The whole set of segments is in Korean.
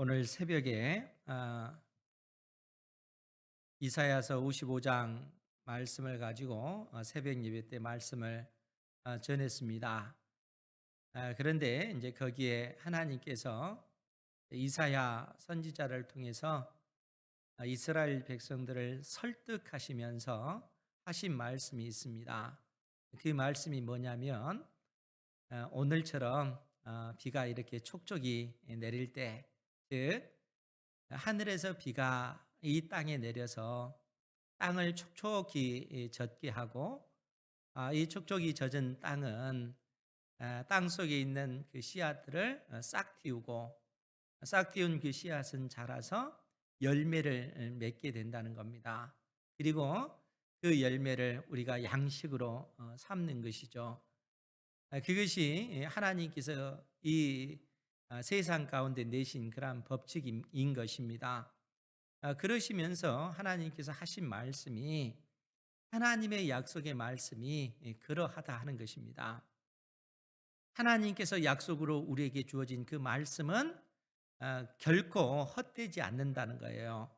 오늘 새벽에 이사야서 55장 말씀을 가지고 새벽 예배 때 말씀을 전했습니다. 그런데 이제 거기에 하나님께서 이사야 선지자를 통해서 이스라엘 백성들을 설득하시면서 하신 말씀이 있습니다. 그 말씀이 뭐냐면 오늘처럼 비가 이렇게 촉촉이 내릴 때, 즉 하늘에서 비가 이 땅에 내려서 땅을 촉촉히 젖게 하고, 이 촉촉이 젖은 땅은 땅 속에 있는 그 씨앗들을 싹 틔우고, 싹 틔운 그 씨앗은 자라서 열매를 맺게 된다는 겁니다. 그리고 그 열매를 우리가 양식으로 삼는 것이죠. 그것이 하나님께서 이 세상 가운데 내신 그러한 법칙인 것입니다. 그러시면서 하나님께서 하신 말씀이 하나님의 약속의 말씀이 그러하다 하는 것입니다. 하나님께서 약속으로 우리에게 주어진 그 말씀은 결코 헛되지 않는다는 거예요.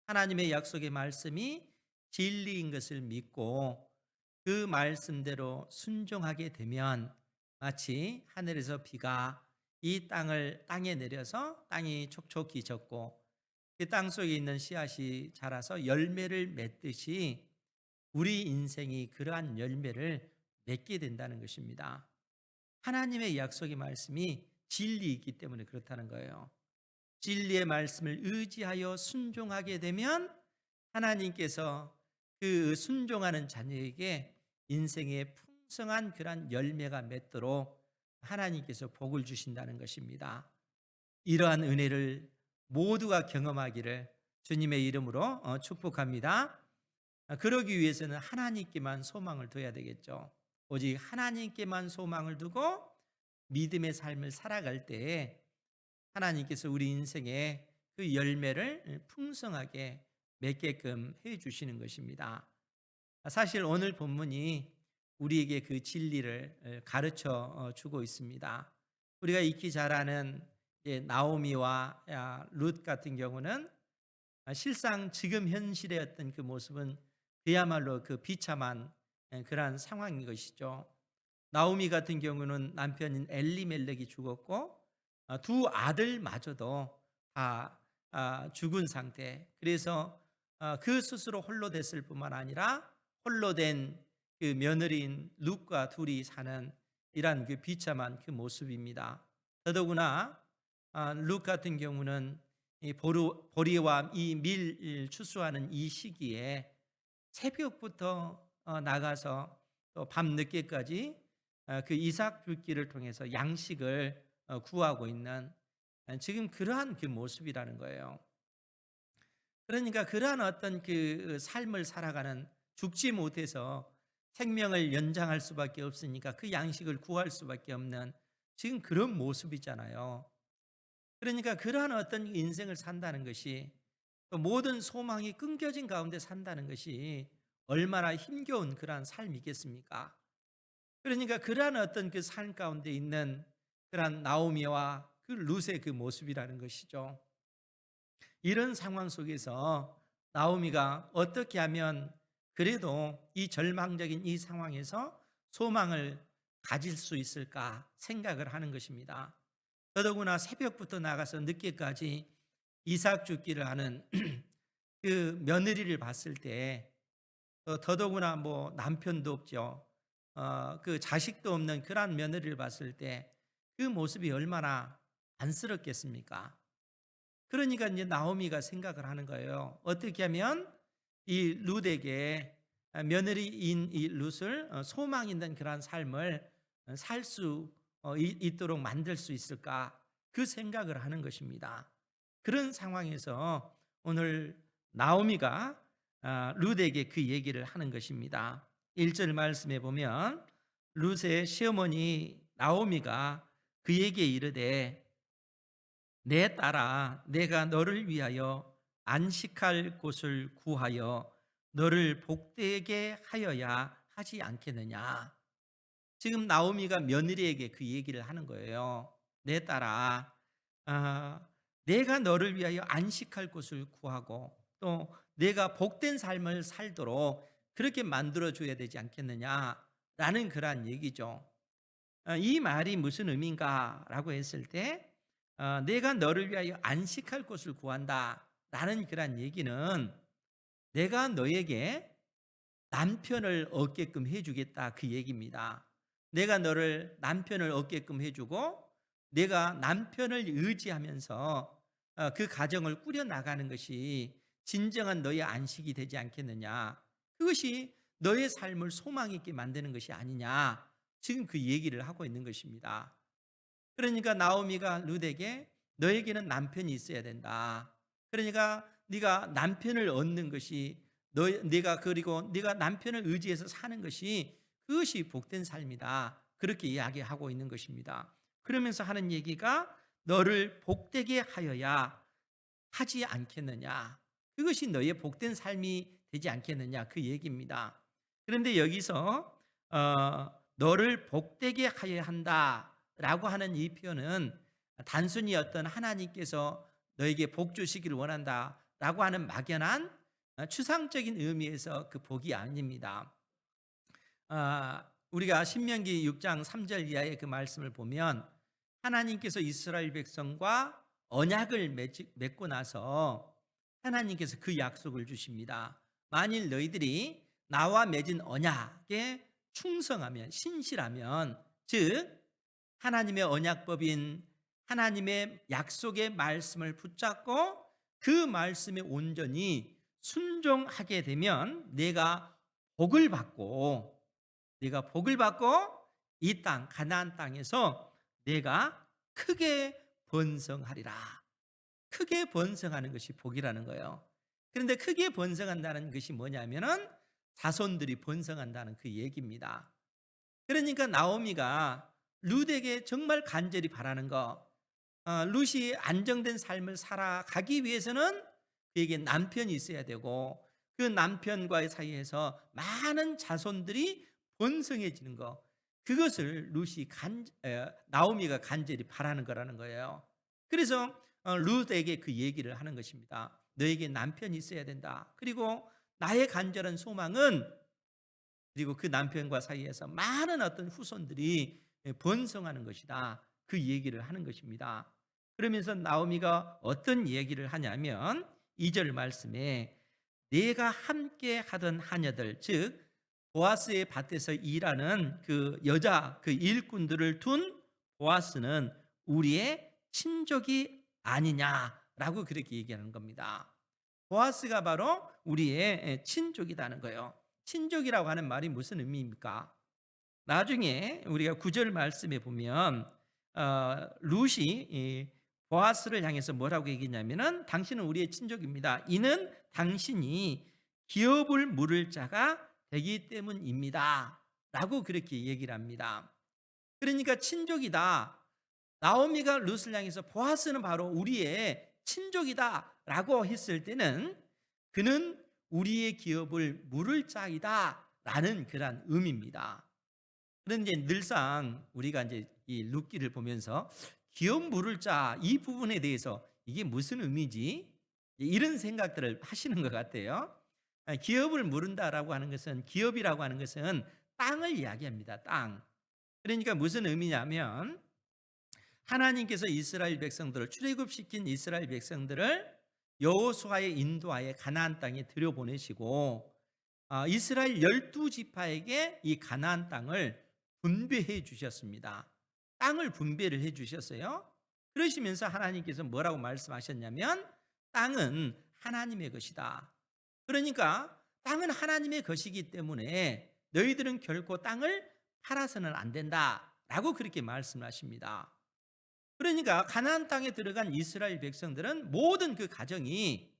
하나님의 약속의 말씀이 진리인 것을 믿고 그 말씀대로 순종하게 되면 마치 하늘에서 비가 이 땅에 내려서 땅이 촉촉히 젖고 그 땅 속에 있는 씨앗이 자라서 열매를 맺듯이 우리 인생이 그러한 열매를 맺게 된다는 것입니다. 하나님의 약속의 말씀이 진리이기 때문에 그렇다는 거예요. 진리의 말씀을 의지하여 순종하게 되면 하나님께서 그 순종하는 자녀에게 인생의 풍성한 그러한 열매가 맺도록 하나님께서 복을 주신다는 것입니다. 이러한 은혜를 모두가 경험하기를 주님의 이름으로 축복합니다. 그러기 위해서는 하나님께만 소망을 둬야 되겠죠. 오직 하나님께만 소망을 두고 믿음의 삶을 살아갈 때에 하나님께서 우리 인생에 그 열매를 풍성하게 맺게끔 해 주시는 것입니다. 사실 오늘 본문이 우리에게 그 진리를 가르쳐 주고 있습니다. 우리가 익히 잘 아는 나오미와 룻 같은 경우는 실상 지금 현실의 어떤 그 모습은 그야말로 그 비참한 그러한 상황인 것이죠. 나오미 같은 경우는 남편인 엘리멜렉이 죽었고 두 아들마저도 다 죽은 상태. 그래서 그 스스로 홀로 됐을 뿐만 아니라 홀로 된 그 며느리인 룻과 둘이 사는 이러한 그 비참한 그 모습입니다. 더더구나 룻 같은 경우는 이 보리와 이 밀 추수하는 이 시기에 새벽부터 나가서 또 밤 늦게까지 그 이삭 줄기를 통해서 양식을 구하고 있는 지금 그러한 그 모습이라는 거예요. 그러니까 그러한 어떤 그 삶을 살아가는, 죽지 못해서 생명을 연장할 수밖에 없으니까 그 양식을 구할 수밖에 없는 지금 그런 모습이잖아요. 그러니까 그러한 어떤 인생을 산다는 것이, 또 모든 소망이 끊겨진 가운데 산다는 것이 얼마나 힘겨운 그러한 삶이겠습니까? 그러니까 그러한 어떤 그 삶 가운데 있는 그러한 나오미와 그 룻의 그 모습이라는 것이죠. 이런 상황 속에서 나오미가 어떻게 하면 그래도 이 절망적인 이 상황에서 소망을 가질 수 있을까 생각을 하는 것입니다. 더더구나 새벽부터 나가서 늦게까지 이삭 줍기를 하는 그 며느리를 봤을 때, 더더구나 뭐 남편도 없죠. 그 자식도 없는 그러한 며느리를 봤을 때 그 모습이 얼마나 안쓰럽겠습니까? 그러니까 이제 나오미가 생각을 하는 거예요. 어떻게 하면 이 룻에게, 며느리인 이 룻을 소망 있는 그러한 삶을 살 수 있도록 만들 수 있을까? 그 생각을 하는 것입니다. 그런 상황에서 오늘 나오미가 룻에게 그 얘기를 하는 것입니다. 1절 말씀에 보면 룻의 시어머니 나오미가 그에게 이르되 내 딸아 내가 너를 위하여 안식할 곳을 구하여 너를 복되게 하여야 하지 않겠느냐. 지금 나오미가 며느리에게 그 얘기를 하는 거예요. 내 딸아, 내가 너를 위하여 안식할 곳을 구하고 또 내가 복된 삶을 살도록 그렇게 만들어 줘야 되지 않겠느냐라는 그러한 얘기죠. 이 말이 무슨 의미인가라고 했을 때 내가 너를 위하여 안식할 곳을 구한다라는 그러한 얘기는 내가 너에게 남편을 얻게끔 해주겠다 그 얘기입니다. 내가 너를 남편을 얻게끔 해주고 내가 남편을 의지하면서 그 가정을 꾸려나가는 것이 진정한 너의 안식이 되지 않겠느냐. 그것이 너의 삶을 소망 있게 만드는 것이 아니냐. 지금 그 얘기를 하고 있는 것입니다. 그러니까 나오미가 룻에게 너에게는 남편이 있어야 된다. 그러니까 네가 남편을 얻는 것이 네가 남편을 의지해서 사는 것이 그것이 복된 삶이다. 그렇게 이야기하고 있는 것입니다. 그러면서 하는 얘기가 너를 복되게 하여야 하지 않겠느냐. 그것이 너의 복된 삶이 되지 않겠느냐 그 얘기입니다. 그런데 여기서 너를 복되게 하여야 한다라고 하는 이 표현은 단순히 어떤 하나님께서 너에게 복 주시기를 원한다라고 하는 막연한 추상적인 의미에서 그 복이 아닙니다. 우리가 신명기 6장 3절 이하의 그 말씀을 보면 하나님께서 이스라엘 백성과 언약을 맺고 나서 하나님께서 그 약속을 주십니다. 만일 너희들이 나와 맺은 언약에 충성하면 신실하면 즉 하나님의 언약법인 하나님의 약속의 말씀을 붙잡고 그 말씀에 온전히 순종하게 되면 내가 복을 받고 이 땅 가나안 땅에서 내가 크게 번성하리라. 크게 번성하는 것이 복이라는 거예요. 그런데 크게 번성한다는 것이 뭐냐면은 자손들이 번성한다는 그 얘기입니다. 그러니까 나오미가 룻에게 정말 간절히 바라는 거, 룻이 안정된 삶을 살아가기 위해서는 그에게 남편이 있어야 되고 그 남편과의 사이에서 많은 자손들이 번성해지는 거, 그것을 나오미가 간절히 바라는 거라는 거예요. 그래서 룻에게 그 얘기를 하는 것입니다. 너에게 남편이 있어야 된다. 그리고 나의 간절한 소망은 그리고 그 남편과 사이에서 많은 어떤 후손들이 번성하는 것이다. 그 얘기를 하는 것입니다. 그러면서 나오미가 어떤 얘기를 하냐면 2절 말씀에 내가 함께 하던 하녀들 즉 보아스의 밭에서 일하는 그 여자 그 일꾼들을 둔 보아스는 우리의 친족이 아니냐라고 그렇게 얘기하는 겁니다. 보아스가 바로 우리의 친족이라는 거예요. 친족이라고 하는 말이 무슨 의미입니까? 나중에 우리가 9절 말씀에 보면 룻이 보아스를 향해서 뭐라고 얘기했냐면은 당신은 우리의 친족입니다. 이는 당신이 기업을 물을 자가 되기 때문입니다. 라고 그렇게 얘기를 합니다. 그러니까 친족이다. 나오미가 룻을 향해서 보아스는 바로 우리의 친족이다 라고 했을 때는 그는 우리의 기업을 물을 자이다 라는 그런 의미입니다. 그런데 늘상 우리가 이제 이 룻기를 보면서 기업 물을 자 이 부분에 대해서 이게 무슨 의미지? 이런 생각들을 하시는 것 같아요. 기업을 물은다라고 하는 것은 기업이라고 하는 것은 땅을 이야기합니다. 땅. 그러니까 무슨 의미냐면 하나님께서 이스라엘 백성들을 출애굽시킨 이스라엘 백성들을 여호수아의 인도하에 가나안 땅에 들여보내시고 이스라엘 12지파에게 이 가나안 땅을 분배해 주셨습니다. 땅을 분배를 해 주셨어요. 그러시면서 하나님께서 뭐라고 말씀하셨냐면 땅은 하나님의 것이다. 그러니까 땅은 하나님의 것이기 때문에 너희들은 결코 땅을 팔아서는 안 된다라고 그렇게 말씀하십니다. 그러니까 가나안 땅에 들어간 이스라엘 백성들은 모든 그 가정이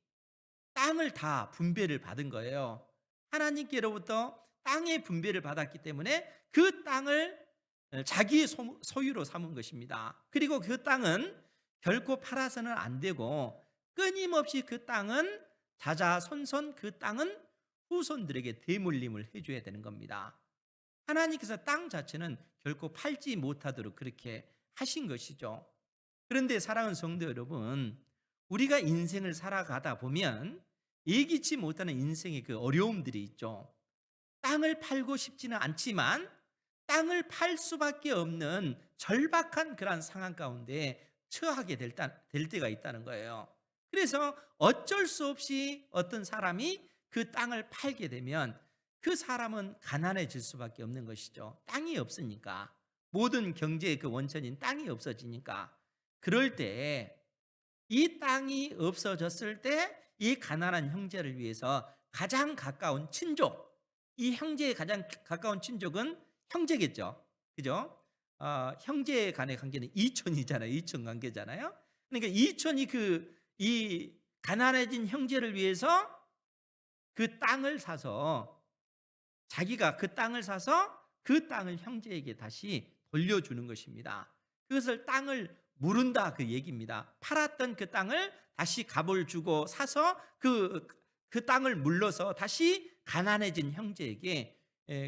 땅을 다 분배를 받은 거예요. 하나님께로부터 땅의 분배를 받았기 때문에 그 땅을 자기의 소유로 삼은 것입니다. 그리고 그 땅은 결코 팔아서는 안 되고 끊임없이 그 땅은 자자손손 그 땅은 후손들에게 대물림을 해줘야 되는 겁니다. 하나님께서 땅 자체는 결코 팔지 못하도록 그렇게 하신 것이죠. 그런데 사랑하는 성도 여러분, 우리가 인생을 살아가다 보면 예기치 못하는 인생의 그 어려움들이 있죠. 땅을 팔고 싶지는 않지만 땅을 팔 수밖에 없는 절박한 그러한 상황 가운데 처하게 될 때가 있다는 거예요. 그래서 어쩔 수 없이 어떤 사람이 그 땅을 팔게 되면 그 사람은 가난해질 수밖에 없는 것이죠. 땅이 없으니까. 모든 경제의 그 원천인 땅이 없어지니까. 그럴 때 이 땅이 없어졌을 때 이 가난한 형제를 위해서 가장 가까운 친족, 이 형제의 가장 가까운 친족은 형제겠죠. 그죠? 형제 간의 관계는 이촌이잖아요. 이촌 관계잖아요. 그러니까 이촌이 이 가난해진 형제를 위해서 그 땅을 사서, 자기가 그 땅을 사서 그 땅을 형제에게 다시 돌려주는 것입니다. 그것을 땅을 무른다 그 얘기입니다. 팔았던 그 땅을 다시 값을 주고 사서 그 땅을 물러서 다시 가난해진 형제에게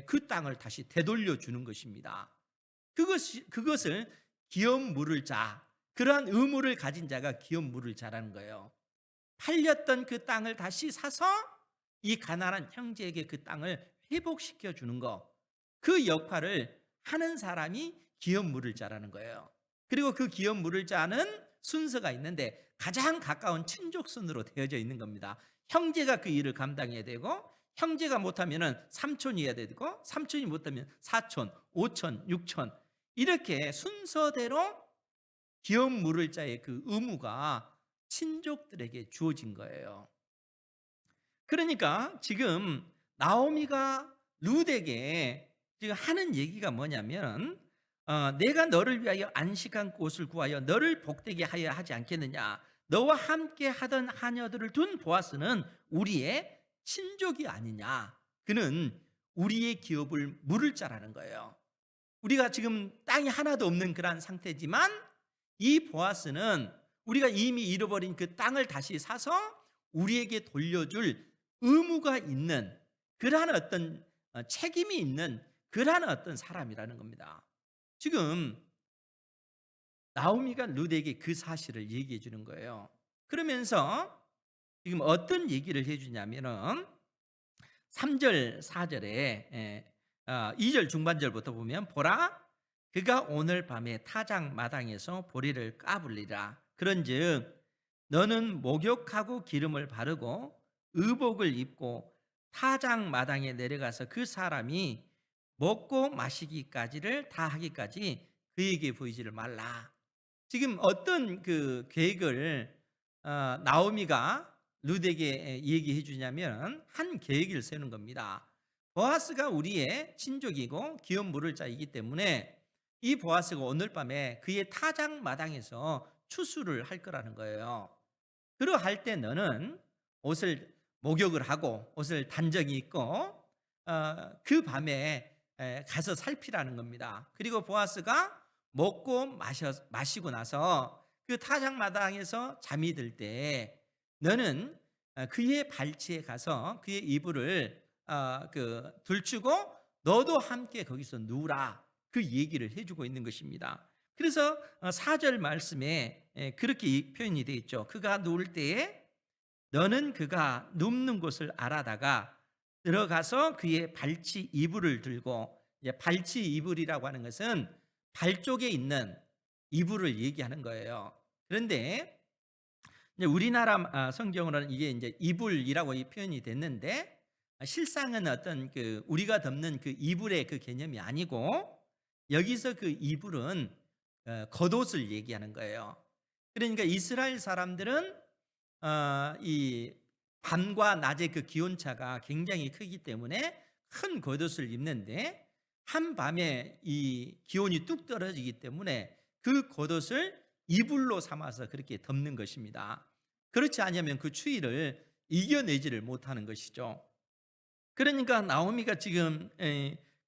그 땅을 다시 되돌려 주는 것입니다. 그것을 기업 물을 자, 그러한 의무를 가진 자가 기업 물을 자라는 거예요. 팔렸던 그 땅을 다시 사서 이 가난한 형제에게 그 땅을 회복시켜 주는 거, 그 역할을 하는 사람이 기업 물을 자라는 거예요. 그리고 그 기업 물을 자는 순서가 있는데 가장 가까운 친족순으로 되어져 있는 겁니다. 형제가 그 일을 감당해야 되고, 형제가 못하면 삼촌이 해야 되고, 삼촌이 못하면 사촌, 오촌, 육촌, 이렇게 순서대로 기업 물을 자의 그 의무가 친족들에게 주어진 거예요. 그러니까 지금 나오미가 룻에게 지금 하는 얘기가 뭐냐면, 내가 너를 위하여 안식한 곳을 구하여 너를 복되게 하여 하지 않겠느냐. 너와 함께 하던 하녀들을 둔 보아스는 우리의 친족이 아니냐. 그는 우리의 기업을 물을 자라는 거예요. 우리가 지금 땅이 하나도 없는 그런 상태지만 이 보아스는 우리가 이미 잃어버린 그 땅을 다시 사서 우리에게 돌려줄 의무가 있는, 그러한 어떤 책임이 있는 그러한 어떤 사람이라는 겁니다. 지금 나오미가 룻에게 그 사실을 얘기해 주는 거예요. 그러면서 지금 어떤 얘기를 해주냐면은 3절 4절에 2절 중반절부터 보면, 보라 그가 오늘 밤에 타작 마당에서 보리를 까불리라. 그런즉 너는 목욕하고 기름을 바르고 의복을 입고 타작 마당에 내려가서 그 사람이 먹고 마시기까지를 다 하기까지 그에게 보이지를 말라. 지금 어떤 그 계획을 나오미가 룻에게 얘기해 주냐면 한 계획을 세우는 겁니다. 보아스가 우리의 친족이고 기업 물을 자이기 때문에 이 보아스가 오늘 밤에 그의 타작 마당에서 추수를 할 거라는 거예요. 그러할 때 너는 옷을 목욕을 하고 옷을 단정히 입고 그 밤에 가서 살피라는 겁니다. 그리고 보아스가 먹고 마시고 나서 그 타작 마당에서 잠이 들 때 너는 그의 발치에 가서 그의 이불을 들추고 너도 함께 거기서 누우라, 그 얘기를 해주고 있는 것입니다. 그래서 4절 말씀에 그렇게 표현이 되어 있죠. 그가 누울 때에 너는 그가 눕는 곳을 알아다가 들어가서 그의 발치 이불을 들고, 발치 이불이라고 하는 것은 발 쪽에 있는 이불을 얘기하는 거예요. 그런데 우리나라 성경으로는 이게 이제 이불이라고 표현이 됐는데, 실상은 어떤 우리가 덮는 그 이불의 그 개념이 아니고, 여기서 그 이불은 겉옷을 얘기하는 거예요. 그러니까 이스라엘 사람들은 이 밤과 낮의 그 기온차가 굉장히 크기 때문에 큰 겉옷을 입는데, 한밤에 이 기온이 뚝 떨어지기 때문에 그 겉옷을 이불로 삼아서 그렇게 덮는 것입니다. 그렇지 않으면 그 추위를 이겨내지를 못하는 것이죠. 그러니까 나오미가 지금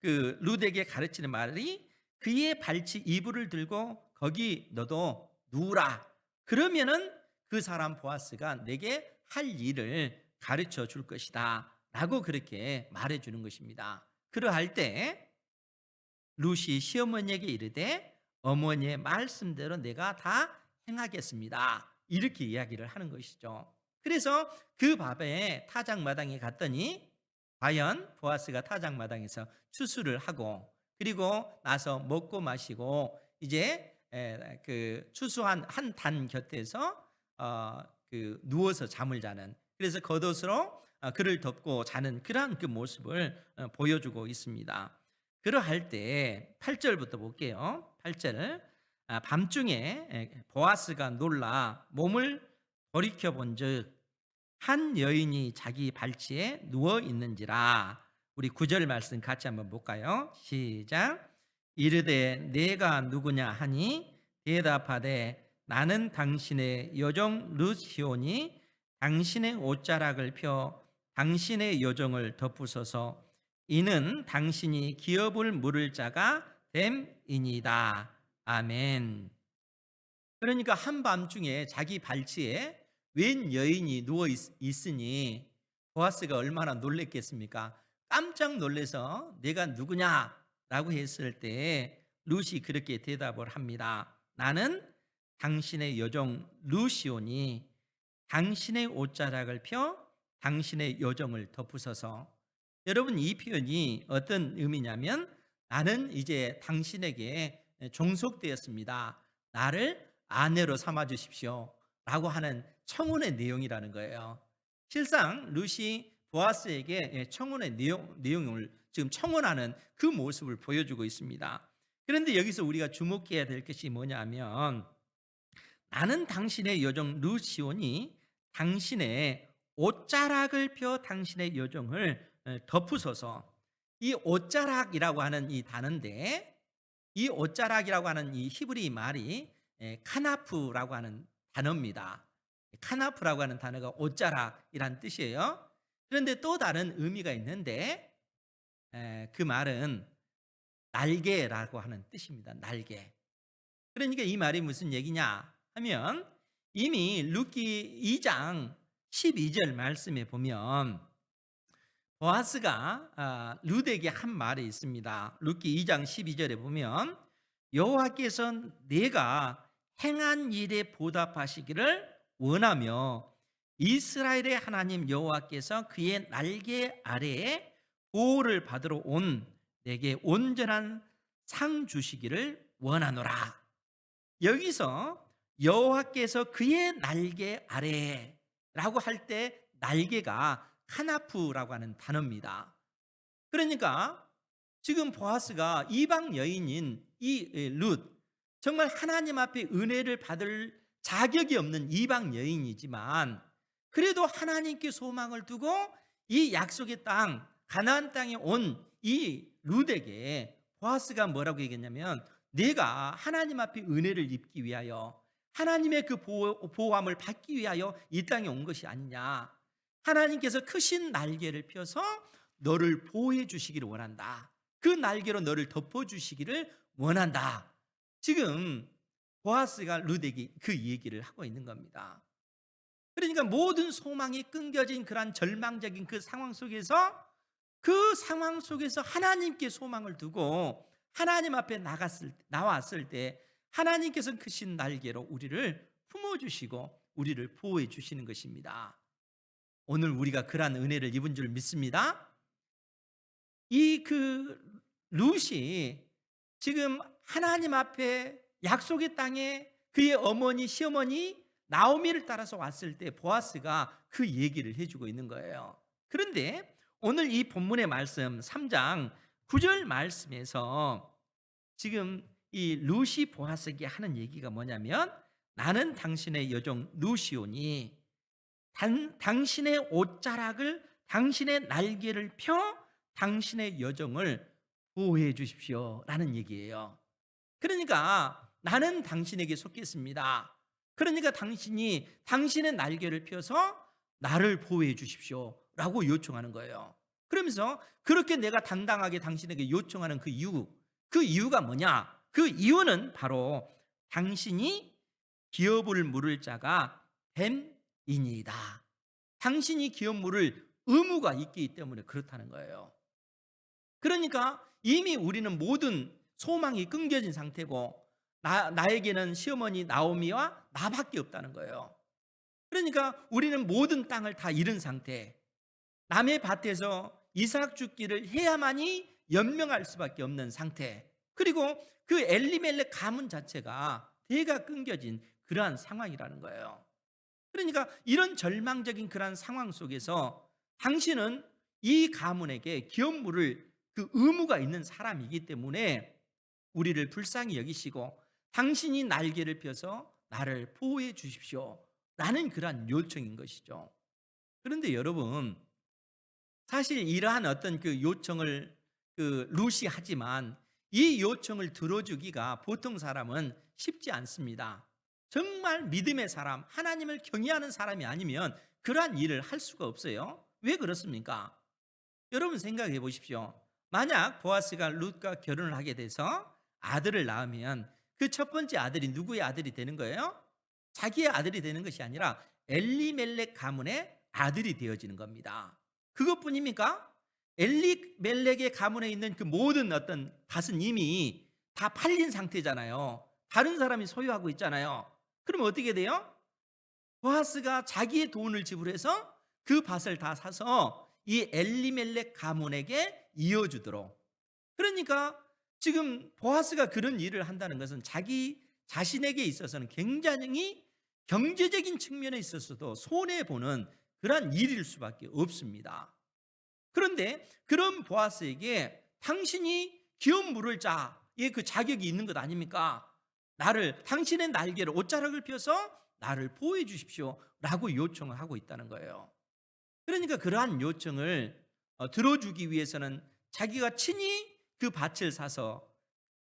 그 룻에게 가르치는 말이, 그의 발치 이불을 들고 거기 너도 누우라. 그러면은 그 사람 보아스가 내게 할 일을 가르쳐 줄 것이다 라고 그렇게 말해 주는 것입니다. 그러할 때 룻이 시어머니에게 이르되 어머니의 말씀대로 내가 다 행하겠습니다 이렇게 이야기를 하는 것이죠. 그래서 그 밤에 타작마당에 갔더니 과연 보아스가 타작마당에서 추수를 하고 그리고 나서 먹고 마시고 이제 그 추수한 한 단 곁에서 누워서 잠을 자는, 그래서 겉옷으로 그를 덮고 자는 그러한 그 모습을 보여주고 있습니다. 그러할 때 8절부터 볼게요. 8절. 밤중에 보아스가 놀라 몸을 돌이켜 본즉 한 여인이 자기 발치에 누워 있는지라. 우리 9절 말씀 같이 한번 볼까요? 시작. 이르되 내가 누구냐 하니 대답하되 나는 당신의 여종 룻시오니 당신의 옷자락을 펴 당신의 여종을 덮으소서. 이는 당신이 기업을 물을 자가 됨이니이다. 아멘. 그러니까 한밤중에 자기 발치에 웬 여인이 누워 있으니 보아스가 얼마나 놀랬겠습니까? 깜짝 놀래서 내가 누구냐라고 했을 때 룻이 그렇게 대답을 합니다. 나는 당신의 여종 룻이오니 당신의 옷자락을 펴 당신의 여종을 덮으소서. 여러분, 이 표현이 어떤 의미냐면 나는 이제 당신에게 종속되었습니다. 나를 아내로 삼아 주십시오 라고 하는 청혼의 내용이라는 거예요. 실상 룻이 보아스에게 청혼의 내용을 지금 청혼하는 그 모습을 보여주고 있습니다. 그런데 여기서 우리가 주목해야 될 것이 뭐냐면 나는 당신의 여종 룻이오니 당신의 옷자락을 펴 당신의 여종을 덮으소서. 이 옷자락이라고 하는 이 단어인데 이 옷자락이라고 하는 이 히브리 말이 카나프라고 하는 단어입니다. 카나프라고 하는 단어가 옷자락이란 뜻이에요. 그런데 또 다른 의미가 있는데 그 말은 날개라고 하는 뜻입니다. 날개. 그러니까 이 말이 무슨 얘기냐 하면 이미 룻기 2장 12절 말씀에 보면 보아스가 룻에게 한 말이 있습니다. 룻기 2장 12절에 보면 여호와께서 내가 행한 일에 보답하시기를 원하며 이스라엘의 하나님 여호와께서 그의 날개 아래에 보호를 받으러 온 내게 온전한 상 주시기를 원하노라. 여기서 여호와께서 그의 날개 아래라고 할 때 날개가 카나프라고 하는 단어입니다. 그러니까 지금 보아스가 이방 여인인 이 룻, 정말 하나님 앞에 은혜를 받을 자격이 없는 이방 여인이지만 그래도 하나님께 소망을 두고 이 약속의 땅 가나안 땅에 온 이 룻에게 보아스가 뭐라고 얘기했냐면 내가 하나님 앞에 은혜를 입기 위하여 하나님의 그 보호함을 받기 위하여 이 땅에 온 것이 아니냐. 하나님께서 크신 날개를 펴서 너를 보호해 주시기를 원한다. 그 날개로 너를 덮어 주시기를 원한다. 지금 보아스가 룻에게 그 얘기를 하고 있는 겁니다. 그러니까 모든 소망이 끊겨진 그러한 절망적인 그 상황 속에서 하나님께 소망을 두고 하나님 앞에 나왔을 때 하나님께서는 크신 날개로 우리를 품어주시고 우리를 보호해 주시는 것입니다. 오늘 우리가 그러한 은혜를 입은 줄 믿습니다. 룻이 지금 하나님 앞에 약속의 땅에 그의 어머니 시어머니 나오미를 따라서 왔을 때 보아스가 그 얘기를 해주고 있는 거예요. 그런데 오늘 이 본문의 말씀 3장 9절 말씀에서 지금 이 룻이 보아스에게 하는 얘기가 뭐냐면 나는 당신의 여종 룻이오니 당신의 옷자락을 당신의 날개를 펴 당신의 여종을 보호해 주십시오 라는 얘기예요. 그러니까 나는 당신에게 속했습니다. 그러니까 당신이 당신의 날개를 펴서 나를 보호해 주십시오 라고 요청하는 거예요. 그러면서 그렇게 내가 당당하게 당신에게 요청하는 그 이유가 뭐냐? 그 이유는 바로 당신이 기업을 물을 자가 됨이니이다. 당신이 기업 물을 의무가 있기 때문에 그렇다는 거예요. 그러니까 이미 우리는 모든 소망이 끊겨진 상태고 나에게는 시어머니 나오미와 나밖에 없다는 거예요. 그러니까 우리는 모든 땅을 다 잃은 상태, 남의 밭에서 이삭 죽기를 해야만이 연명할 수밖에 없는 상태, 그리고 그 엘리멜렉 가문 자체가 대가 끊겨진 그러한 상황이라는 거예요. 그러니까 이런 절망적인 그러한 상황 속에서 당신은 이 가문에게 기업 물을 그 의무가 있는 사람이기 때문에 우리를 불쌍히 여기시고 당신이 날개를 펴서 나를 보호해 주십시오 라는 그러한 요청인 것이죠. 그런데 여러분, 사실 이러한 어떤 그 요청을 루시 하지만 이 요청을 들어주기가 보통 사람은 쉽지 않습니다. 정말 믿음의 사람, 하나님을 경외하는 사람이 아니면 그러한 일을 할 수가 없어요. 왜 그렇습니까? 여러분 생각해 보십시오. 만약 보아스가 룻과 결혼을 하게 돼서 아들을 낳으면 그 첫 번째 아들이 누구의 아들이 되는 거예요? 자기의 아들이 되는 것이 아니라 엘리멜렉 가문의 아들이 되어지는 겁니다. 그것뿐입니까? 엘리멜렉의 가문에 있는 그 모든 어떤 밭은 이미 다 팔린 상태잖아요. 다른 사람이 소유하고 있잖아요. 그러면 어떻게 돼요? 보아스가 자기의 돈을 지불해서 그 밭을 다 사서 이 엘리멜렉 가문에게 이어주도록. 그러니까 지금 보아스가 그런 일을 한다는 것은 자기 자신에게 있어서는 굉장히 경제적인 측면에 있어서도 손해보는 그러한 일일 수밖에 없습니다. 그런데 그런 보아스에게 당신이 기업 물을 자의 그 자격이 있는 것 아닙니까? 당신의 날개를 옷자락을 펴서 나를 보호해 주십시오 라고 요청을 하고 있다는 거예요. 그러니까 그러한 요청을 들어주기 위해서는 자기가 친히 그 밭을 사서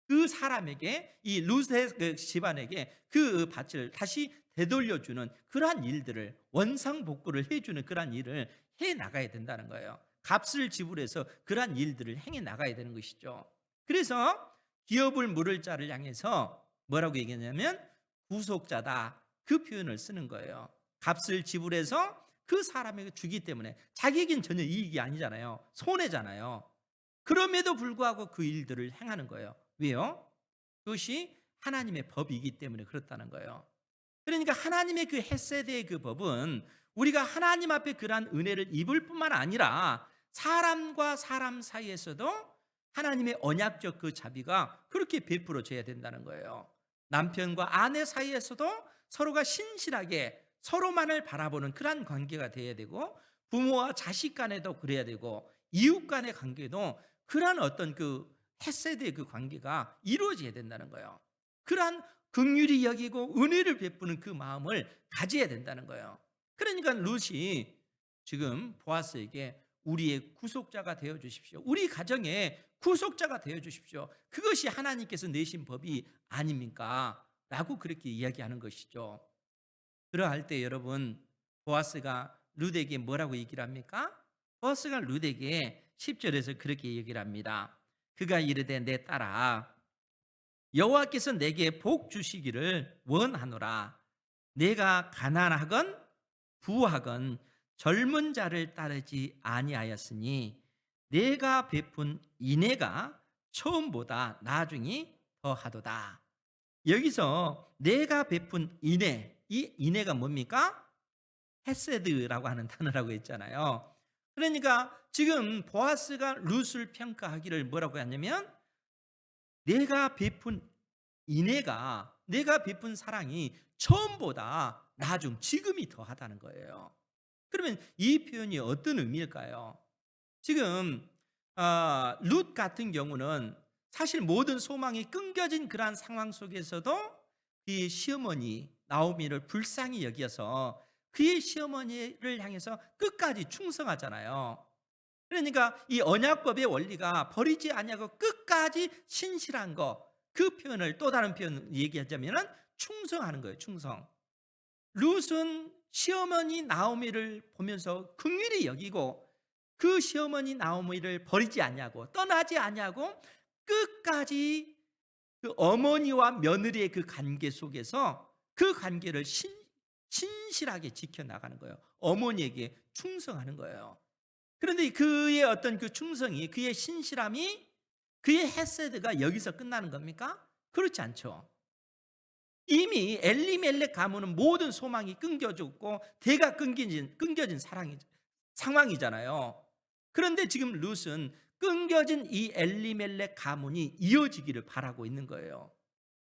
그 사람에게, 이 룻의 그 집안에게 그 밭을 다시 되돌려주는 그러한 일들을, 원상복구를 해주는 그러한 일을 해 나가야 된다는 거예요. 값을 지불해서 그러한 일들을 행해 나가야 되는 것이죠. 그래서 기업을 물을 자를 향해서 뭐라고 얘기했냐면 구속자다, 그 표현을 쓰는 거예요. 값을 지불해서 그 사람에게 주기 때문에 자기에겐 전혀 이익이 아니잖아요. 손해잖아요. 그럼에도 불구하고 그 일들을 행하는 거예요. 왜요? 그것이 하나님의 법이기 때문에 그렇다는 거예요. 그러니까 하나님의 그 헤세드의 그 법은 우리가 하나님 앞에 그러한 은혜를 입을 뿐만 아니라 사람과 사람 사이에서도 하나님의 언약적 그 자비가 그렇게 베풀어져야 된다는 거예요. 남편과 아내 사이에서도 서로가 신실하게 서로만을 바라보는 그러한 관계가 되어야 되고, 부모와 자식 간에도 그래야 되고, 이웃 간의 관계도 그러한 어떤 그 헤세드의 그 관계가 이루어져야 된다는 거예요. 그러한 긍휼히 여기고 은혜를 베푸는 그 마음을 가져야 된다는 거예요. 그러니까 룻이 지금 보아스에게 우리의 구속자가 되어 주십시오, 우리 가정의 구속자가 되어 주십시오, 그것이 하나님께서 내신 법이 아닙니까? 라고 그렇게 이야기하는 것이죠. 그러할 때 여러분, 보아스가 룻에게 뭐라고 얘기를 합니까? 보아스가 룻에게 10절에서 그렇게 얘기를 합니다. 그가 이르되 내 딸아, 여호와께서 내게 복 주시기를 원하노라. 내가 가난하건 부하건 젊은 자를 따르지 아니하였으니 내가 베푼 인애가 처음보다 나중이 더하도다. 여기서 내가 베푼 인애, 이 인애가 뭡니까? 헤세드라고 하는 단어라고 했잖아요. 그러니까 지금 보아스가 룻을 평가하기를 뭐라고 하냐면 내가 베푼 인애가, 내가 베푼 사랑이 처음보다 지금이 더하다는 거예요. 그러면 이 표현이 어떤 의미일까요? 지금 룻 같은 경우는 사실 모든 소망이 끊겨진 그러한 상황 속에서도 이 시어머니 나오미를 불쌍히 여겨서 그의 시어머니를 향해서 끝까지 충성하잖아요. 그러니까 이 언약법의 원리가 버리지 아니하고 끝까지 신실한 거, 그 표현을 또 다른 표현 얘기하자면 충성하는 거예요. 충성. 룻은 시어머니 나오미를 보면서 긍휼히 여기고 그 시어머니 나오미를 버리지 아니하고 떠나지 아니하고 끝까지 그 어머니와 며느리의 그 관계 속에서 그 관계를 신실하게 지켜나가는 거예요. 어머니에게 충성하는 거예요. 그런데 그의 어떤 그 충성이, 그의 신실함이, 그의 헤세드가 여기서 끝나는 겁니까? 그렇지 않죠. 이미 엘리멜렉 가문은 모든 소망이 끊겨졌고 대가 끊겨진 상황이잖아요. 그런데 지금 룻은 끊겨진 이 엘리멜렉 가문이 이어지기를 바라고 있는 거예요.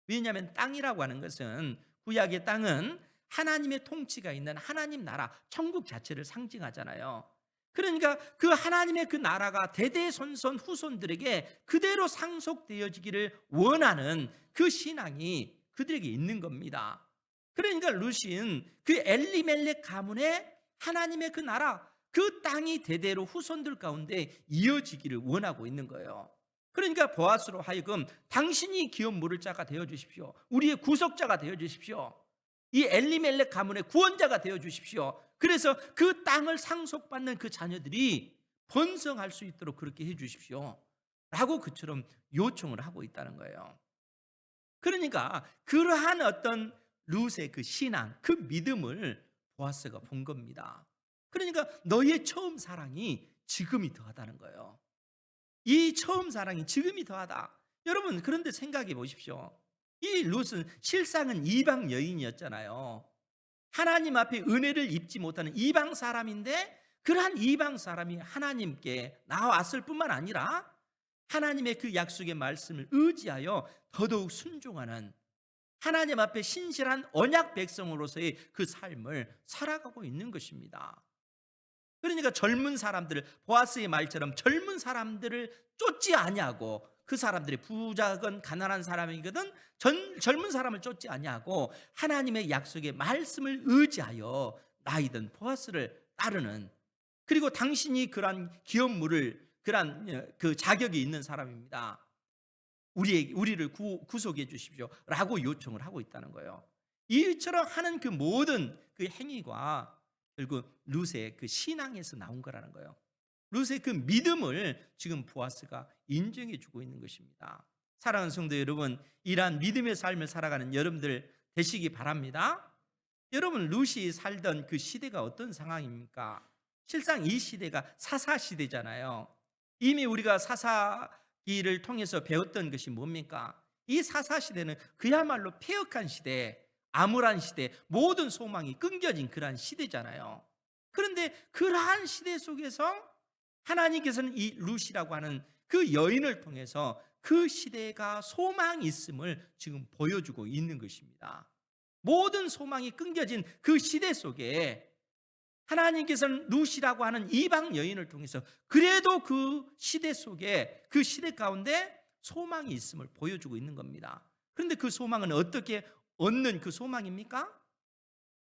왜냐하면 땅이라고 하는 것은, 구약의 땅은 하나님의 통치가 있는 하나님 나라, 천국 자체를 상징하잖아요. 그러니까 그 하나님의 그 나라가 대대손손 후손들에게 그대로 상속되어지기를 원하는 그 신앙이 그들에게 있는 겁니다. 그러니까 룻은 그 엘리멜렉 가문의 하나님의 그 나라, 그 땅이 대대로 후손들 가운데 이어지기를 원하고 있는 거예요. 그러니까 보아스로 하여금 당신이 기업 물을 자가 되어 주십시오. 우리의 구속자가 되어 주십시오. 이 엘리멜렉 가문의 구원자가 되어 주십시오. 그래서 그 땅을 상속받는 그 자녀들이 번성할 수 있도록 그렇게 해 주십시오. 라고 그처럼 요청을 하고 있다는 거예요. 그러니까 그러한 어떤 룻의 그 신앙, 그 믿음을 보아스가 본 겁니다. 그러니까 너의 처음 사랑이 지금이 더하다는 거예요. 이 처음 사랑이 지금이 더하다. 여러분, 그런데 생각해 보십시오. 이 룻은 실상은 이방 여인이었잖아요. 하나님 앞에 은혜를 입지 못하는 이방 사람인데, 그러한 이방 사람이 하나님께 나왔을 뿐만 아니라 하나님의 그 약속의 말씀을 의지하여 더더욱 순종하는, 하나님 앞에 신실한 언약 백성으로서의 그 삶을 살아가고 있는 것입니다. 그러니까 젊은 사람들을, 보아스의 말처럼 젊은 사람들을 쫓지 아니하고, 그 사람들이 부자건 가난한 사람이거든 젊은 사람을 쫓지 아니하고 하나님의 약속의 말씀을 의지하여 나이든 보아스를 따르는, 그리고 당신이 그러한 기업물을, 그러한 그 자격이 있는 사람입니다. 우리를 구속해 주십시오 라고 요청을 하고 있다는 거예요. 이처럼 하는 그 모든 그 행위가 결국 룻의 그 신앙에서 나온 거라는 거예요. 룻의 그 믿음을 지금 보아스가 인정해 주고 있는 것입니다. 사랑하는 성도 여러분, 이러한 믿음의 삶을 살아가는 여러분들 되시기 바랍니다. 여러분, 룻이 살던 그 시대가 어떤 상황입니까? 실상 이 시대가 사사 시대잖아요. 이미 우리가 사사기를 통해서 배웠던 것이 뭡니까? 이 사사 시대는 그야말로 폐역한 시대, 암울한 시대, 모든 소망이 끊겨진 그러한 시대잖아요. 그런데 그러한 시대 속에서 하나님께서는 이 룻이라고 하는 그 여인을 통해서 그 시대가 소망이 있음을 지금 보여주고 있는 것입니다. 모든 소망이 끊겨진 그 시대 속에 하나님께서는 룻이라고 하는 이방 여인을 통해서 그래도 그 시대 속에, 그 시대 가운데 소망이 있음을 보여주고 있는 겁니다. 그런데 그 소망은 어떻게 얻는 그 소망입니까?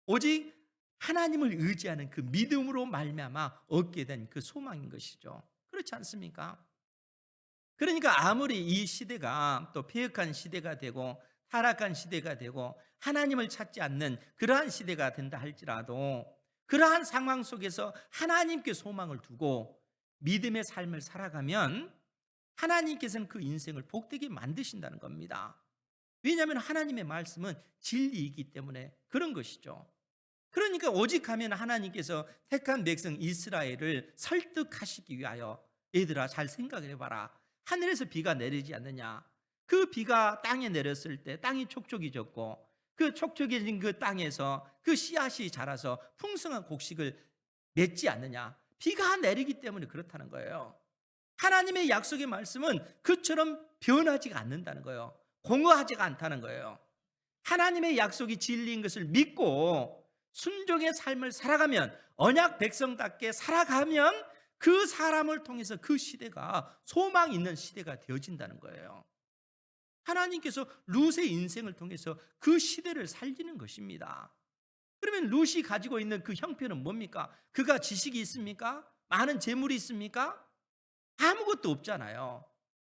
오직 하나님을 의지하는 그 믿음으로 말미암아 얻게 된 그 소망인 것이죠. 그렇지 않습니까? 그러니까 아무리 이 시대가 또 폐역한 시대가 되고 타락한 시대가 되고 하나님을 찾지 않는 그러한 시대가 된다 할지라도, 그러한 상황 속에서 하나님께 소망을 두고 믿음의 삶을 살아가면 하나님께서는 그 인생을 복되게 만드신다는 겁니다. 왜냐하면 하나님의 말씀은 진리이기 때문에 그런 것이죠. 그러니까 오직 하면 하나님께서 택한 백성 이스라엘을 설득하시기 위하여, 얘들아 잘 생각을 해봐라. 하늘에서 비가 내리지 않느냐? 그 비가 땅에 내렸을 때 땅이 촉촉해졌고, 그 촉촉해진 그 땅에서 그 씨앗이 자라서 풍성한 곡식을 맺지 않느냐? 비가 내리기 때문에 그렇다는 거예요. 하나님의 약속의 말씀은 그처럼 변하지가 않는다는 거예요. 공허하지가 않다는 거예요. 하나님의 약속이 진리인 것을 믿고 순종의 삶을 살아가면, 언약 백성답게 살아가면 그 사람을 통해서 그 시대가 소망 있는 시대가 되어진다는 거예요. 하나님께서 룻의 인생을 통해서 그 시대를 살리는 것입니다. 그러면 룻이 가지고 있는 그 형편은 뭡니까? 그가 지식이 있습니까? 많은 재물이 있습니까? 아무것도 없잖아요.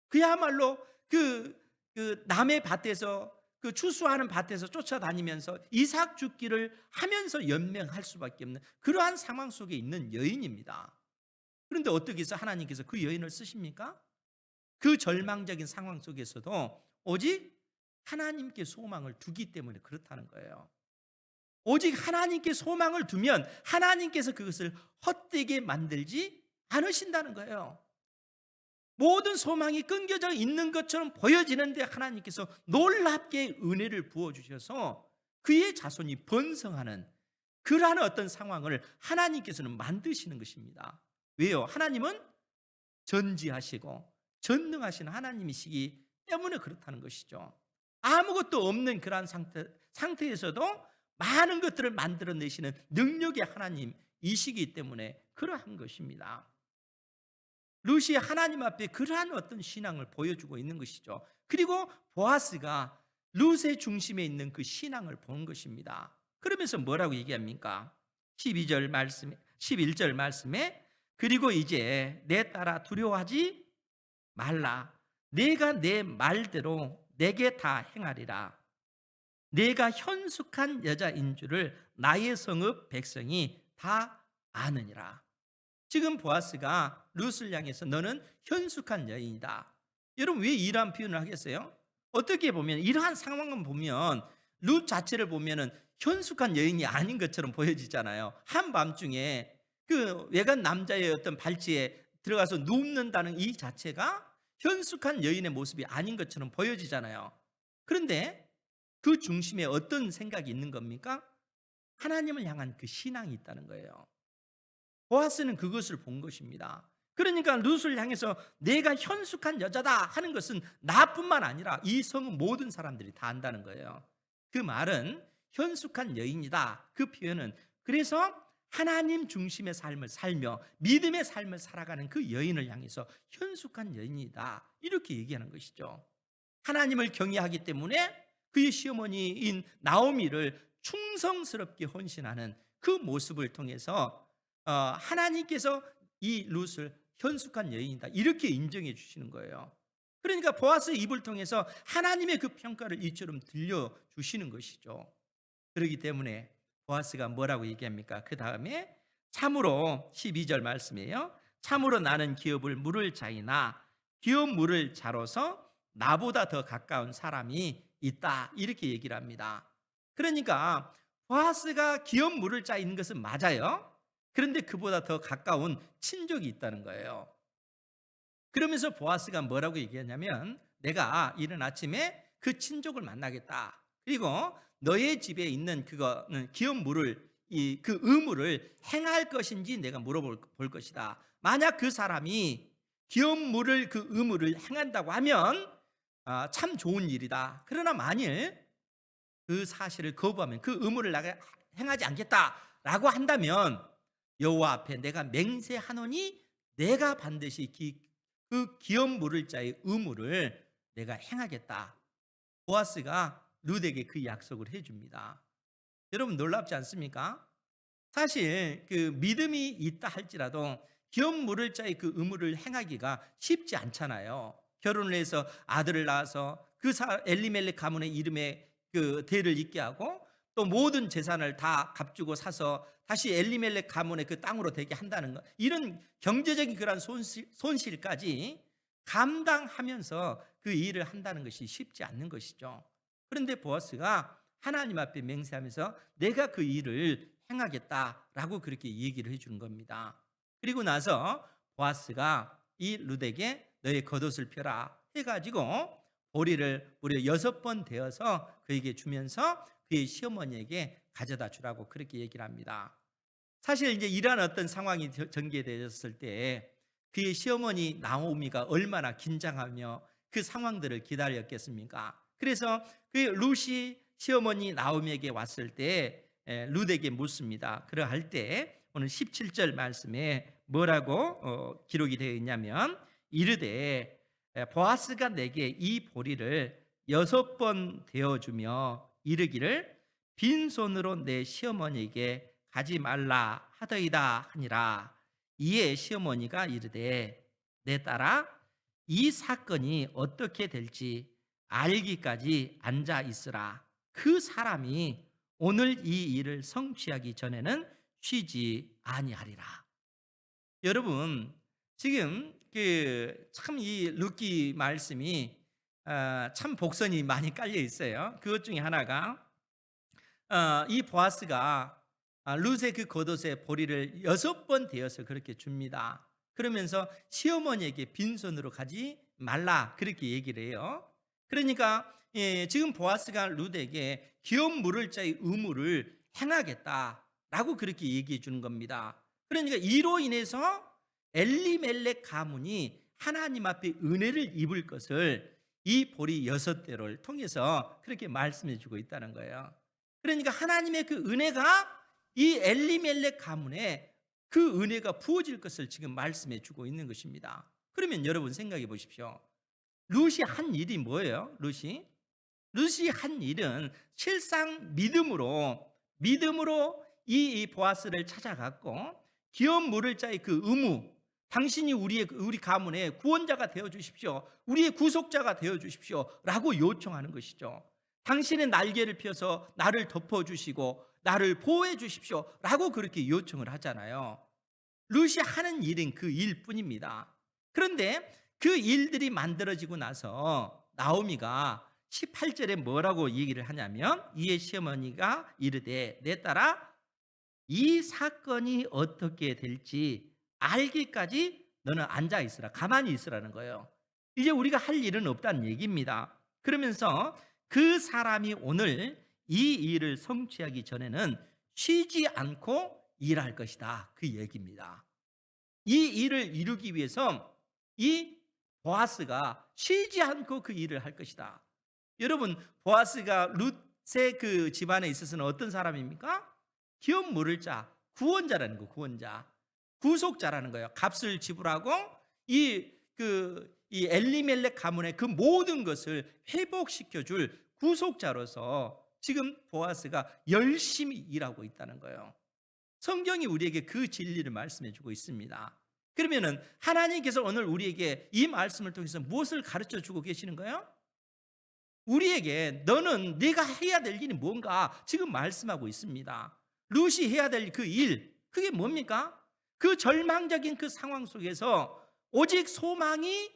그야말로 그 남의 밭에서, 그 추수하는 밭에서 쫓아다니면서 이삭 죽기를 하면서 연명할 수밖에 없는 그러한 상황 속에 있는 여인입니다. 그런데 어떻게 해서 하나님께서 그 여인을 쓰십니까? 그 절망적인 상황 속에서도 오직 하나님께 소망을 두기 때문에 그렇다는 거예요. 오직 하나님께 소망을 두면 하나님께서 그것을 헛되게 만들지 않으신다는 거예요. 모든 소망이 끊겨져 있는 것처럼 보여지는데 하나님께서 놀랍게 은혜를 부어주셔서 그의 자손이 번성하는 그러한 어떤 상황을 하나님께서는 만드시는 것입니다. 왜요? 하나님은 전지하시고 전능하신 하나님이시기 때문에 그렇다는 것이죠. 아무것도 없는 그러한 상태에서도 많은 것들을 만들어내시는 능력의 하나님이시기 때문에 그러한 것입니다. 룻이 하나님 앞에 그러한 어떤 신앙을 보여주고 있는 것이죠. 그리고 보아스가 룻의 중심에 있는 그 신앙을 본 것입니다. 그러면서 뭐라고 얘기합니까? 11절 말씀에 그리고 이제 내 딸아 두려워하지 말라. 내가 내 말대로 내게 다 행하리라. 내가 현숙한 여자인 줄을 나의 성읍 백성이 다 아느니라. 지금 보아스가 룻을 향해서 너는 현숙한 여인이다. 여러분 왜 이러한 표현을 하겠어요? 어떻게 보면 이러한 상황을 보면 룻 자체를 보면은 현숙한 여인이 아닌 것처럼 보여지잖아요. 한밤중에 그 외간 남자의 어떤 발치에 들어가서 눕는다는 이 자체가 현숙한 여인의 모습이 아닌 것처럼 보여지잖아요. 그런데 그 중심에 어떤 생각이 있는 겁니까? 하나님을 향한 그 신앙이 있다는 거예요. 보아스는 그것을 본 것입니다. 그러니까 룻을 향해서 내가 현숙한 여자다 하는 것은 나뿐만 아니라 이 성은 모든 사람들이 다 안다는 거예요. 그 말은 현숙한 여인이다. 그 표현은 그래서 하나님 중심의 삶을 살며 믿음의 삶을 살아가는 그 여인을 향해서 현숙한 여인이다. 이렇게 얘기하는 것이죠. 하나님을 경외하기 때문에 그의 시어머니인 나오미를 충성스럽게 헌신하는 그 모습을 통해서 하나님께서 이 룻을 현숙한 여인이다 이렇게 인정해 주시는 거예요. 그러니까 보아스의 입을 통해서 하나님의 그 평가를 이처럼 들려주시는 것이죠. 그렇기 때문에 보아스가 뭐라고 얘기합니까? 그 다음에 참으로 12절 말씀이에요. 참으로 나는 기업을 물을 자이나 기업 물을 자로서 나보다 더 가까운 사람이 있다 이렇게 얘기를 합니다. 그러니까 보아스가 기업 물을 자인 것은 맞아요. 그런데 그보다 더 가까운 친족이 있다는 거예요. 그러면서 보아스가 뭐라고 얘기하냐면 내가 이른 아침에 그 친족을 만나겠다. 그리고 너의 집에 있는 그거는 기업 물을 그 의무를 행할 것인지 내가 물어볼 것이다. 만약 그 사람이 기업 물을 그 의무를 행한다고 하면 참 좋은 일이다. 그러나 만일 그 사실을 거부하면 그 의무를 내가 행하지 않겠다라고 한다면 여호와 앞에 내가 맹세하노니 내가 반드시 그 기업 물을 자의 의무를 내가 행하겠다. 보아스가 룻에게 그 약속을 해줍니다. 여러분 놀랍지 않습니까? 사실 그 믿음이 있다 할지라도 기업 물을 자의 그 의무를 행하기가 쉽지 않잖아요. 결혼을 해서 아들을 낳아서 그 엘리멜렉 가문의 이름에 그 대를 잇게 하고 또 모든 재산을 다 값주고 사서 다시 엘리멜렉 가문의 그 땅으로 되게 한다는 것, 이런 경제적인 그런 손실까지 감당하면서 그 일을 한다는 것이 쉽지 않는 것이죠. 그런데 보아스가 하나님 앞에 맹세하면서 내가 그 일을 행하겠다라고 그렇게 얘기를 해주는 겁니다. 그리고 나서 보아스가 이 룻에게 너의 겉옷을 펴라 해가지고 보리를 무려 6번 되어서 그에게 주면서 그의 시어머니에게 가져다 주라고 그렇게 얘기를 합니다. 사실 이제 이러한 어떤 상황이 전개되었을 때 그의 시어머니 나오미가 얼마나 긴장하며 그 상황들을 기다렸겠습니까? 그래서 그 룻이 시어머니 나오미에게 왔을 때 룻에게 묻습니다. 그러할 때 오늘 17절 말씀에 뭐라고 기록이 되어 있냐면 이르되 보아스가 내게 이 보리를 6번 되어주며 이르기를 빈손으로 내 시어머니에게 가지 말라 하더이다 하니라. 이에 시어머니가 이르되 내 딸아 이 사건이 어떻게 될지 알기까지 앉아 있으라. 그 사람이 오늘 이 일을 성취하기 전에는 쉬지 아니하리라. 여러분 지금 참 이 룻기 말씀이 참 복선이 많이 깔려 있어요. 그것 중에 하나가 이 보아스가 룻의 그 겉옷에 보리를 6번 되어서 그렇게 줍니다. 그러면서 시어머니에게 빈손으로 가지 말라 그렇게 얘기를 해요. 그러니까 지금 보아스가 룻에게 기업 물을 자의 의무를 행하겠다라고 그렇게 얘기해 주는 겁니다. 그러니까 이로 인해서 엘리멜렉 가문이 하나님 앞에 은혜를 입을 것을 이 보리 6대를 통해서 그렇게 말씀해 주고 있다는 거예요. 그러니까 하나님의 그 은혜가 이 엘리멜렉 가문에 그 은혜가 부어질 것을 지금 말씀해 주고 있는 것입니다. 그러면 여러분 생각해 보십시오. 룻이 한 일이 뭐예요? 룻이 한 일은 실상 믿음으로 이 보아스를 찾아갔고 기업 물을 자의 그 의무, 당신이 우리 가문의 구원자가 되어 주십시오. 우리의 구속자가 되어 주십시오. 라고 요청하는 것이죠. 당신의 날개를 펴서 나를 덮어 주시고 나를 보호해 주십시오. 라고 그렇게 요청을 하잖아요. 룻이 하는 일은 그 일뿐입니다. 그런데 그 일들이 만들어지고 나서 나오미가 18절에 뭐라고 얘기를 하냐면 이에 시어머니가 이르되 내 딸아 이 사건이 어떻게 될지 알기까지 너는 앉아 있으라. 가만히 있으라는 거예요. 이제 우리가 할 일은 없다는 얘기입니다. 그러면서 그 사람이 오늘 이 일을 성취하기 전에는 쉬지 않고 일할 것이다. 그 얘기입니다. 이 일을 이루기 위해서 이 보아스가 쉬지 않고 그 일을 할 것이다. 여러분, 보아스가 룻의 그 집안에 있어서는 어떤 사람입니까? 기업 물을 자, 구원자라는 거, 구원자, 구속자라는 거예요. 값을 지불하고 이 엘리멜렉 가문의 그 모든 것을 회복시켜 줄 구속자로서 지금 보아스가 열심히 일하고 있다는 거예요. 성경이 우리에게 그 진리를 말씀해 주고 있습니다. 그러면은 하나님께서 오늘 우리에게 이 말씀을 통해서 무엇을 가르쳐 주고 계시는 거예요? 우리에게 너는 네가 해야 될 일이 뭔가 지금 말씀하고 있습니다. 룻이 해야 될 그 일, 그게 뭡니까? 그 절망적인 그 상황 속에서 오직 소망이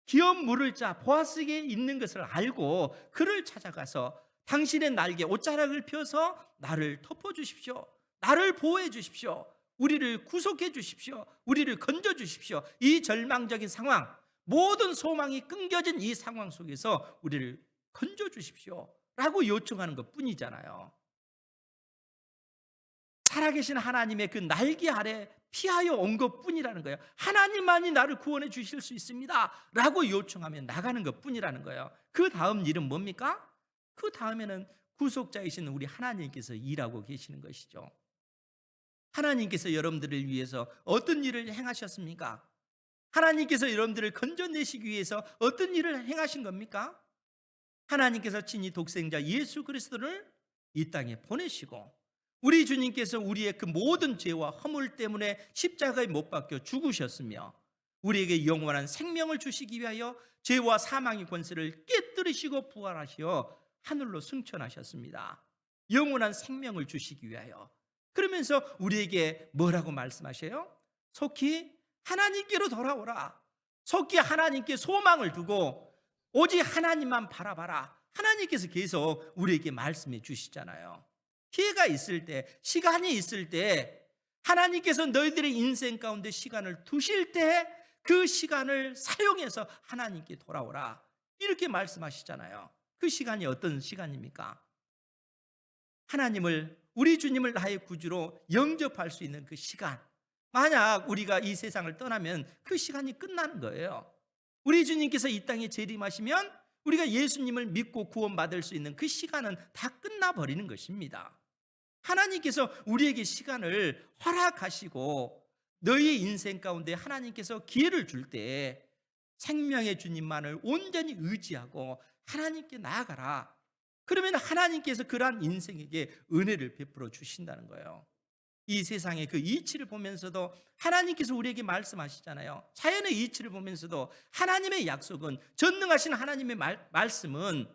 기업 물을 자 보아스에게 있는 것을 알고 그를 찾아가서 당신의 날개 옷자락을 펴서 나를 덮어 주십시오. 나를 보호해 주십시오. 우리를 구속해 주십시오. 우리를 건져 주십시오. 이 절망적인 상황, 모든 소망이 끊겨진 이 상황 속에서 우리를 건져 주십시오. 라고 요청하는 것 뿐이잖아요. 살아계신 하나님의 그 날개 아래 피하여 온 것 뿐이라는 거예요. 하나님만이 나를 구원해 주실 수 있습니다. 라고 요청하면 나가는 것 뿐이라는 거예요. 그 다음 일은 뭡니까? 그 다음에는 구속자이신 우리 하나님께서 일하고 계시는 것이죠. 하나님께서 여러분들을 위해서 어떤 일을 행하셨습니까? 하나님께서 여러분들을 건져내시기 위해서 어떤 일을 행하신 겁니까? 하나님께서 친히 독생자 예수 그리스도를 이 땅에 보내시고 우리 주님께서 우리의 그 모든 죄와 허물 때문에 십자가에 못 박혀 죽으셨으며 우리에게 영원한 생명을 주시기 위하여 죄와 사망의 권세를 깨뜨리시고 부활하시어 하늘로 승천하셨습니다. 영원한 생명을 주시기 위하여. 그러면서 우리에게 뭐라고 말씀하셔요? 속히 하나님께로 돌아오라. 속히 하나님께 소망을 두고 오직 하나님만 바라봐라. 하나님께서 계속 우리에게 말씀해 주시잖아요. 기회가 있을 때, 시간이 있을 때 하나님께서 너희들의 인생 가운데 시간을 두실 때 그 시간을 사용해서 하나님께 돌아오라. 이렇게 말씀하시잖아요. 그 시간이 어떤 시간입니까? 하나님을, 우리 주님을 나의 구주로 영접할 수 있는 그 시간. 만약 우리가 이 세상을 떠나면 그 시간이 끝나는 거예요. 우리 주님께서 이 땅에 재림하시면 우리가 예수님을 믿고 구원받을 수 있는 그 시간은 다 끝나버리는 것입니다. 하나님께서 우리에게 시간을 허락하시고 너희의 인생 가운데 하나님께서 기회를 줄 때 생명의 주님만을 온전히 의지하고 하나님께 나아가라. 그러면 하나님께서 그러한 인생에게 은혜를 베풀어 주신다는 거예요. 이 세상의 그 이치를 보면서도 하나님께서 우리에게 말씀하시잖아요. 자연의 이치를 보면서도 하나님의 약속은, 전능하신 하나님의 말씀은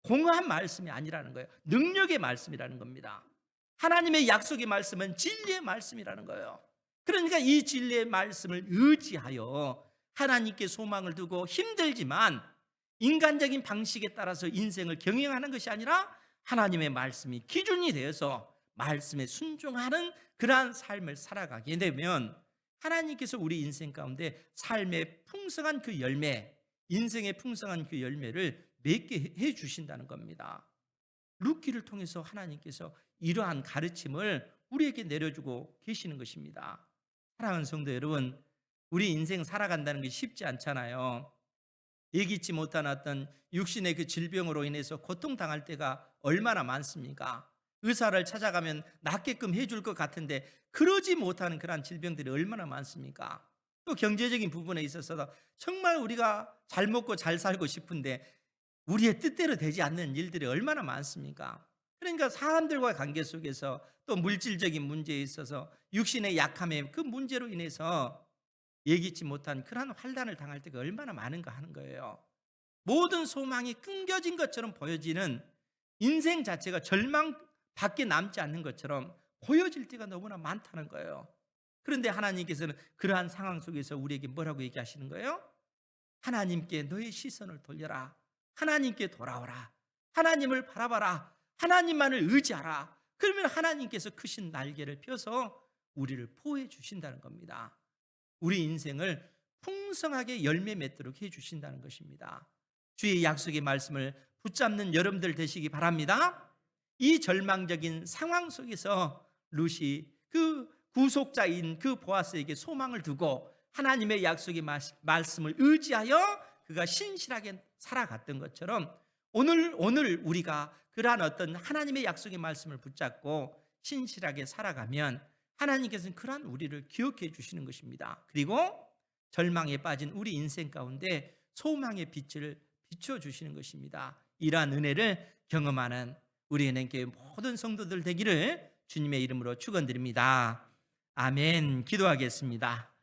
공허한 말씀이 아니라는 거예요. 능력의 말씀이라는 겁니다. 하나님의 약속의 말씀은 진리의 말씀이라는 거예요. 그러니까 이 진리의 말씀을 의지하여 하나님께 소망을 두고 힘들지만 인간적인 방식에 따라서 인생을 경영하는 것이 아니라 하나님의 말씀이 기준이 되어서 말씀에 순종하는 그러한 삶을 살아가게 되면 하나님께서 우리 인생 가운데 삶의 풍성한 그 열매, 인생의 풍성한 그 열매를 맺게 해 주신다는 겁니다. 룻기를 통해서 하나님께서 이러한 가르침을 우리에게 내려주고 계시는 것입니다. 사랑하는 성도 여러분, 우리 인생 살아간다는 게 쉽지 않잖아요. 예기치 못한 어떤 육신의 그 질병으로 인해서 고통당할 때가 얼마나 많습니까? 의사를 찾아가면 낫게끔 해줄 것 같은데 그러지 못하는 그러한 질병들이 얼마나 많습니까? 또 경제적인 부분에 있어서도 정말 우리가 잘 먹고 잘 살고 싶은데 우리의 뜻대로 되지 않는 일들이 얼마나 많습니까? 그러니까 사람들과의 관계 속에서 또 물질적인 문제에 있어서 육신의 약함의 그 문제로 인해서 예기치 못한 그러한 환난을 당할 때가 얼마나 많은가 하는 거예요. 모든 소망이 끊겨진 것처럼 보여지는 인생 자체가 절망밖에 남지 않는 것처럼 보여질 때가 너무나 많다는 거예요. 그런데 하나님께서는 그러한 상황 속에서 우리에게 뭐라고 얘기하시는 거예요? 하나님께 너의 시선을 돌려라. 하나님께 돌아오라. 하나님을 바라봐라. 하나님만을 의지하라. 그러면 하나님께서 크신 날개를 펴서 우리를 보호해 주신다는 겁니다. 우리 인생을 풍성하게 열매 맺도록 해 주신다는 것입니다. 주의 약속의 말씀을 붙잡는 여러분들 되시기 바랍니다. 이 절망적인 상황 속에서 룻이 그 구속자인 그 보아스에게 소망을 두고 하나님의 약속의 말씀을 의지하여 그가 신실하게 살아갔던 것처럼 오늘 우리가 그러한 어떤 하나님의 약속의 말씀을 붙잡고 신실하게 살아가면 하나님께서는 그러한 우리를 기억해 주시는 것입니다. 그리고 절망에 빠진 우리 인생 가운데 소망의 빛을 비춰주시는 것입니다. 이러한 은혜를 경험하는 우리 은행교회 모든 성도들 되기를 주님의 이름으로 축원드립니다. 아멘. 기도하겠습니다.